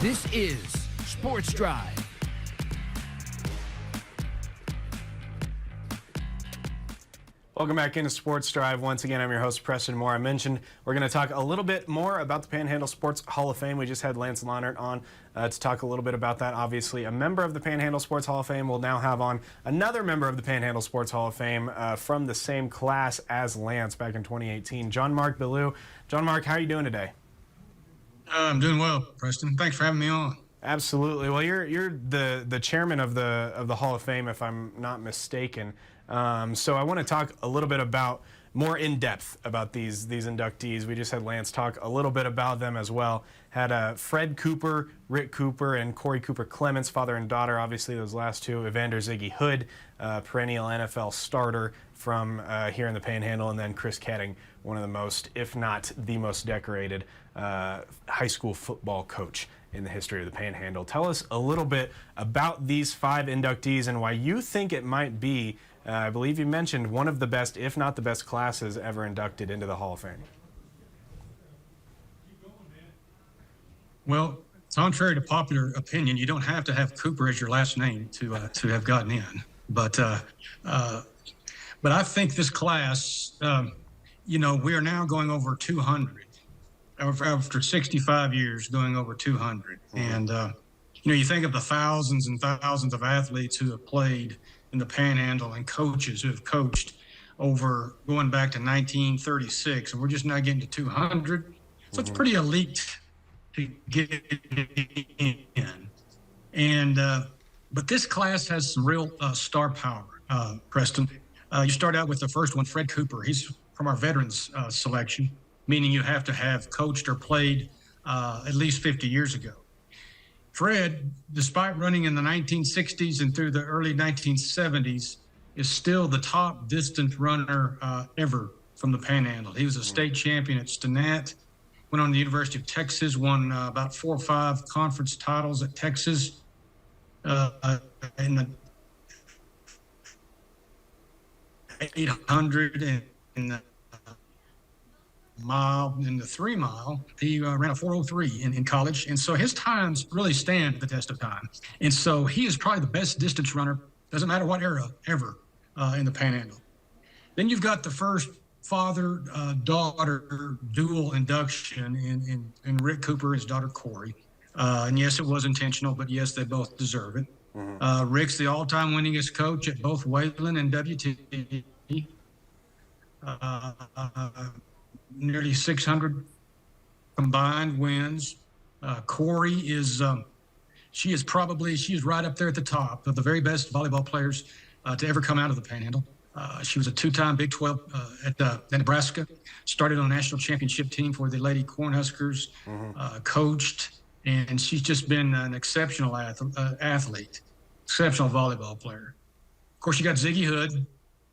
This is Sports Drive. Welcome back into Sports Drive. Once again, I'm your host, Preston Moore. I mentioned we're going to talk a little bit more about the Panhandle Sports Hall of Fame. We just had Lance Lonnert on to talk a little bit about that. Obviously, a member of the Panhandle Sports Hall of Fame will now have on another member of the Panhandle Sports Hall of Fame from the same class as Lance back in 2018, John Mark Billou. John Mark, how are you doing today? I'm doing well, Preston. Thanks for having me on. Absolutely. Well, you're the chairman of the Hall of Fame, if I'm not mistaken. So I want to talk a little bit about more in depth about these inductees. We just had Lance talk a little bit about them as well. Had Fred Cooper, Rick Cooper, and Corey Cooper Clements, father and daughter. Obviously, those last two. Evander Ziggy Hood, perennial NFL starter from here in the Panhandle, and then Chris Ketting, one of the most, if not the most decorated high school football coach in the history of the Panhandle. Tell us a little bit about these 5 inductees and why you think it might be, I believe you mentioned, one of the best, if not the best classes ever inducted into the Hall of Fame. Well, contrary to popular opinion, you don't have to have Cooper as your last name to have gotten in. But I think this class, we are now going over 200. After 65 years, going over 200. And, you think of the thousands and thousands of athletes who have played in the Panhandle and coaches who have coached over going back to 1936. And we're just now getting to 200. So it's pretty elite to get in. And, but this class has some real star power, Preston. You start out with the first one, Fred Cooper. He's from our veterans selection, meaning you have to have coached or played at least 50 years ago. Fred, despite running in the 1960s and through the early 1970s, is still the top distance runner ever from the Panhandle. He was a state champion at Stenat, went on to the University of Texas, won about 4 or 5 conference titles at Texas in the 800 and in the mile, in the 3 mile, he ran a 4:03 in college. And so his times really stand the test of time. And so he is probably the best distance runner, doesn't matter what era, ever in the Panhandle. Then you've got the first father-daughter dual induction in Rick Cooper, his daughter Corey. And yes, it was intentional, but yes, they both deserve it. Rick's the all-time winningest coach at both Wayland and WT. Nearly 600 combined wins. Corey is, she is right up there at the top of the very best volleyball players to ever come out of the Panhandle. She was a 2-time Big 12 at Nebraska, started on a national championship team for the Lady Cornhuskers, coached, and she's just been an exceptional athlete, exceptional volleyball player. Of course, you got Ziggy Hood,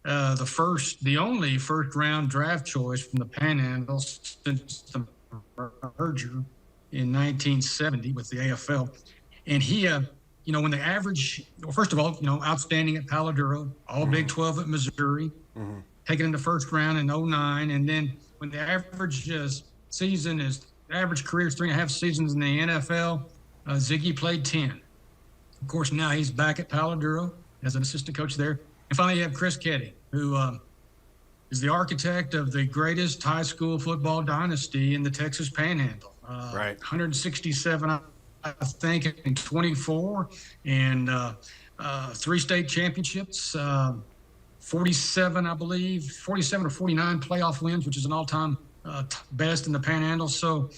the only first-round draft choice from the Panhandle since the merger in 1970 with the AFL. And he, when the average, well, first of all, outstanding at Palo Duro, all Big 12 at Missouri, taken in the first round in 09. And then when the average average career is 3.5 seasons in the NFL, Ziggy played 10. Of course, now he's back at Palo Duro as an assistant coach there. And finally, you have Chris Ketting, who is the architect of the greatest high school football dynasty in the Texas Panhandle. Right. 167, I think, in 24, and 3 state championships, 47, I believe, 47 or 49 playoff wins, which is an all-time best in the Panhandle. So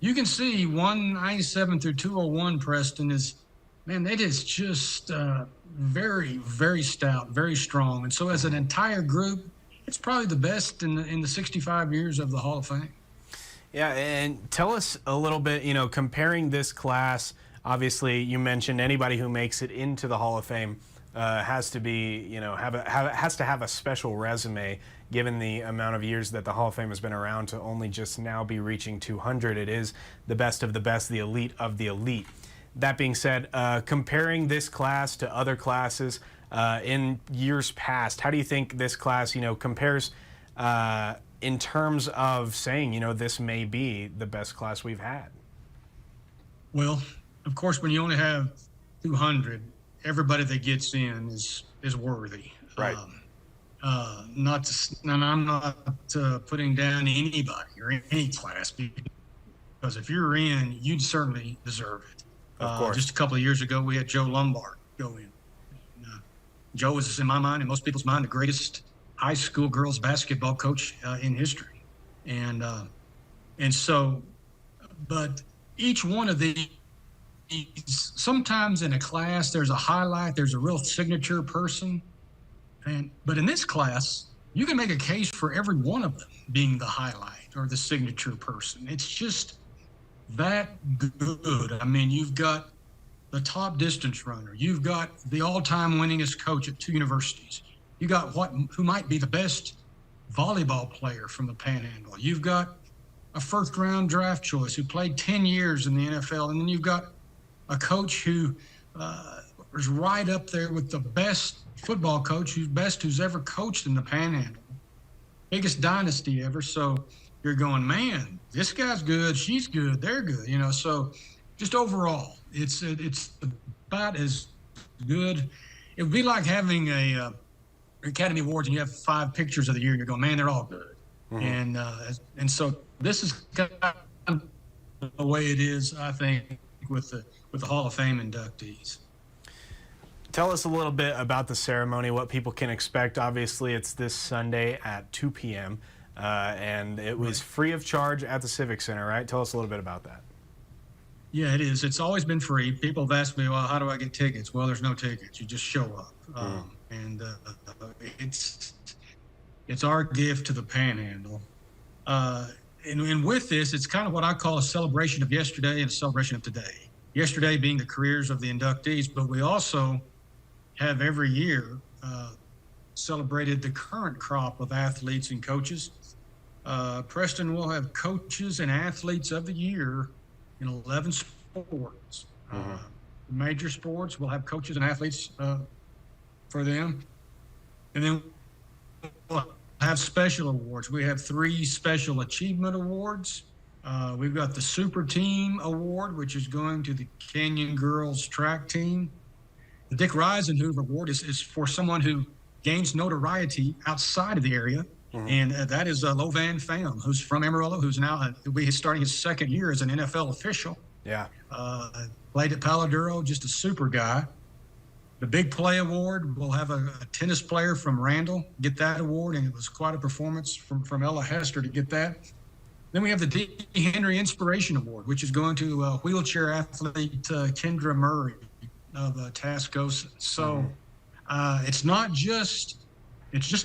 you can see 197 through 201, Preston, it is just very, very stout, very strong. And so as an entire group, it's probably the best in the 65 years of the Hall of Fame. Yeah, and tell us a little bit, comparing this class, obviously you mentioned anybody who makes it into the Hall of Fame has to be, has to have a special resume given the amount of years that the Hall of Fame has been around to only just now be reaching 200. It is the best of the best, the elite of the elite. That being said, comparing this class to other classes in years past, how do you think this class, compares in terms of saying, this may be the best class we've had? Well, of course, when you only have 200, everybody that gets in is worthy. Right. And I'm not putting down anybody or any class, because if you're in, you'd certainly deserve it. Of course. Just a couple of years ago, we had Joe Lombard go in. Joe was, in my mind, in most people's mind, the greatest high school girls basketball coach in history. And so, but each one of these, sometimes in a class, there's a highlight, there's a real signature person. But in this class, you can make a case for every one of them being the highlight or the signature person. It's just that good. I mean, you've got the top distance runner. You've got the all-time winningest coach at 2 universities. You got who might be the best volleyball player from the Panhandle. You've got a first-round draft choice who played 10 years in the NFL, and then you've got a coach who is right up there with the best football coach who's ever coached in the Panhandle. Biggest dynasty ever. So you're going, man, this guy's good, she's good, they're good, you know. So just overall, it's about as good. It would be like having a Academy Awards and you have 5 pictures of the year and you're going, man, they're all good. Mm-hmm. And so this is kind of the way it is, I think, with the Hall of Fame inductees. Tell us a little bit about the ceremony, what people can expect. Obviously, it's this Sunday at 2 p.m., and it was free of charge at the Civic Center, right? Tell us a little bit about that. Yeah, it is. It's always been free. People have asked me, well, how do I get tickets? Well, there's no tickets. You just show up. And it's our gift to the Panhandle. And with this, it's kind of what I call a celebration of yesterday and a celebration of today. Yesterday being the careers of the inductees, but we also have every year celebrated the current crop of athletes and coaches. Preston will have coaches and athletes of the year in 11 sports. Major sports will have coaches and athletes for them. And then we'll have special awards. We have 3 special achievement awards. We've got the Super Team Award, which is going to the Canyon Girls track team. The Dick Reisenhoover Award is for someone who gains notoriety outside of the area. And that is Lovan Pham, who's from Amarillo, who's now starting his 2nd year as an NFL official. Yeah. Played at Palo Duro, just a super guy. The Big Play Award, we'll have a tennis player from Randall get that award, and it was quite a performance from Ella Hester to get that. Then we have the D. Henry Inspiration Award, which is going to wheelchair athlete Kendra Murray of Tascosa. So it's not just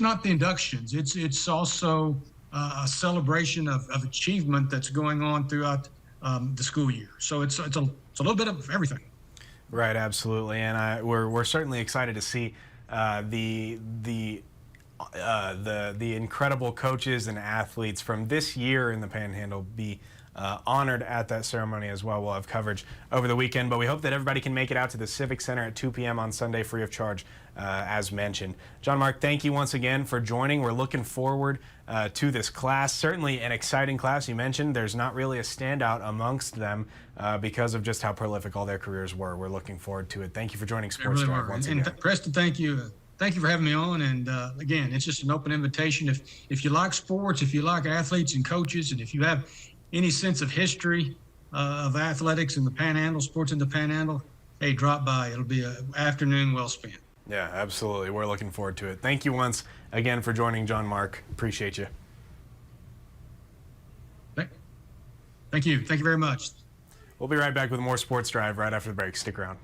not the inductions. It's also a celebration of achievement that's going on throughout the school year. So it's a little bit of everything. Right, absolutely, and we're certainly excited to see the incredible coaches and athletes from this year in the Panhandle be honored at that ceremony as well. We'll have coverage over the weekend, but we hope that everybody can make it out to the Civic Center at 2 p.m. on Sunday, free of charge, as mentioned. John Mark, thank you once again for joining. We're looking forward to this class. Certainly an exciting class. You mentioned there's not really a standout amongst them because of just how prolific all their careers were. We're looking forward to it. Thank you for joining Sports Drive once again. And Preston, thank you. Thank you for having me on. And again, it's just an open invitation. If you like sports, if you like athletes and coaches, and if you have any sense of history of athletics in the Panhandle, sports in the Panhandle, hey, drop by. It'll be an afternoon well spent. Yeah, absolutely. We're looking forward to it. Thank you once again for joining, John Mark. Appreciate you. Thank you. Thank you very much. We'll be right back with more Sports Drive right after the break. Stick around.